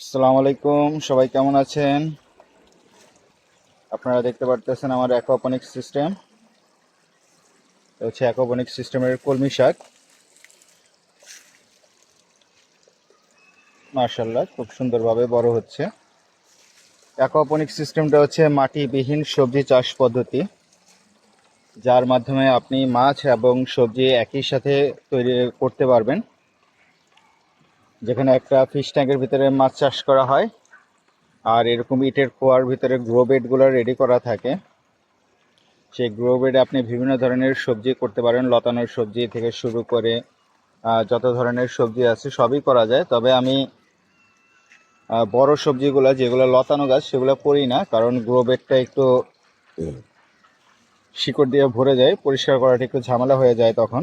আসসালামু আলাইকুম, সবাই কেমন আছেন? আপনারা দেখতে পারতেছেন আমার অ্যাকোপনিক্স সিস্টেম। হচ্ছে অ্যাকোপনিক্স সিস্টেমের কলমি শাক। মাশাআল্লাহ, খুব সুন্দরভাবে বড় হচ্ছে। অ্যাকোপনিক্স সিস্টেমটা হচ্ছে মাটিবিহীন সবজি চাষ পদ্ধতি, যার মাধ্যমে আপনি মাছ এবং সবজি একই সাথে তৈরি করতে পারবেন। যেখানে একটা ফিশ ট্যাঙ্কের ভিতরে মাছ চাষ করা হয়, আর এরকম ইটের কুয়ার ভিতরে গ্রো বেডগুলো রেডি করা থাকে। সেই গ্রো বেডে আপনি বিভিন্ন ধরনের সবজি করতে পারেন, লতানোর সবজি থেকে শুরু করে যত ধরনের সবজি আছে সবই করা যায়। তবে আমি বড় সবজিগুলো যেগুলো লতানো গাছ সেগুলো করি না, কারণ গ্রো বেডটা একটু শিকড় দিয়ে ভরে যায়, পরিষ্কার করাটা একটু ঝামেলা হয়ে যায়। তখন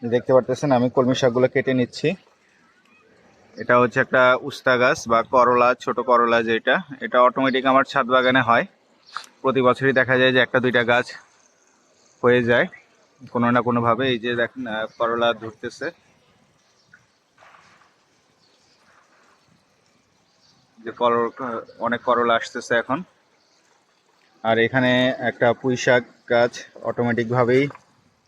দেখতে পারতেছেন আমি কলমি শাকগুলো কেটে নিচ্ছি। এটা হচ্ছে একটা উস্তা গাছ বা করলা, ছোট করলা যেটা, এটা অটোমেটিক আমার ছাদ বাগানে হয়। প্রতি বছরই দেখা যায় যে একটা দুইটা গাছ হয়ে যায় কোনো না কোনোভাবে। এই যে দেখেন করলা ধরতেছে, যে অনেক করলা আসতেছে এখন। আর এখানে একটা পুঁই শাক গাছ অটোমেটিক ভাবেই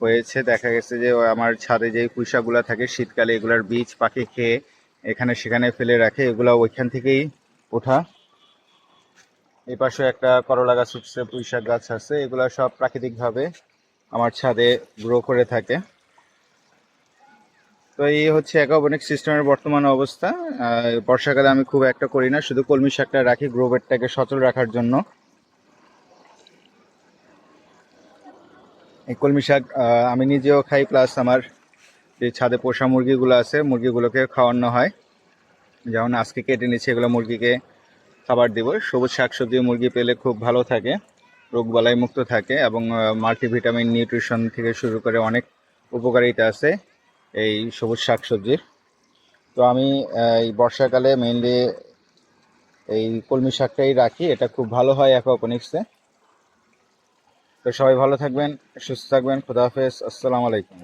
হয়েছে। দেখা গেছে যে আমার ছাদে যে পুঁই শাকগুলো থাকে শীতকালে, এগুলার বীজ পাখি খেয়ে এখানে সেখানে ফেলে রাখে, এগুলো ওইখান থেকেই ওঠা। এই পাশে একটা করলা গাছ উঠছে, পুঁই শাক গাছ আছে, এগুলো সব প্রাকৃতিকভাবে আমার ছাদে গ্রো করে থাকে। তো এই হচ্ছে অ্যাকোপনিক সিস্টেমের বর্তমান অবস্থা। বর্ষাকালে আমি খুব একটা করি না, শুধু কলমি শাকটা রাখি গ্রো বেডটাকে সচল রাখার জন্য। এই কলমি শাক আমি নিজেও খাই, প্লাস আমার যে ছাদে পোষা মুরগিগুলো আছে মুরগিগুলোকে খাওয়ানো হয়। যেমন আজকে কেটে নিচ্ছে, এগুলো মুরগিকে খাবার দিব। সবুজ শাকসবজি মুরগি পেলে খুব ভালো থাকে, রোগবালাই মুক্ত থাকে, এবং মাল্টিভিটামিন নিউট্রিশন থেকে শুরু করে অনেক উপকারিতা আছে এই সবুজ শাকসবজির। তো আমি এই বর্ষাকালে মেইনলি এই কলমি শাকটাই রাখি, এটা খুব ভালো হয় অ্যাকোপনিক্সে। তো সবাই ভালো থাকবেন, সুস্থ থাকবেন, খুদা হাফেজ, আসসালামু আলাইকুম।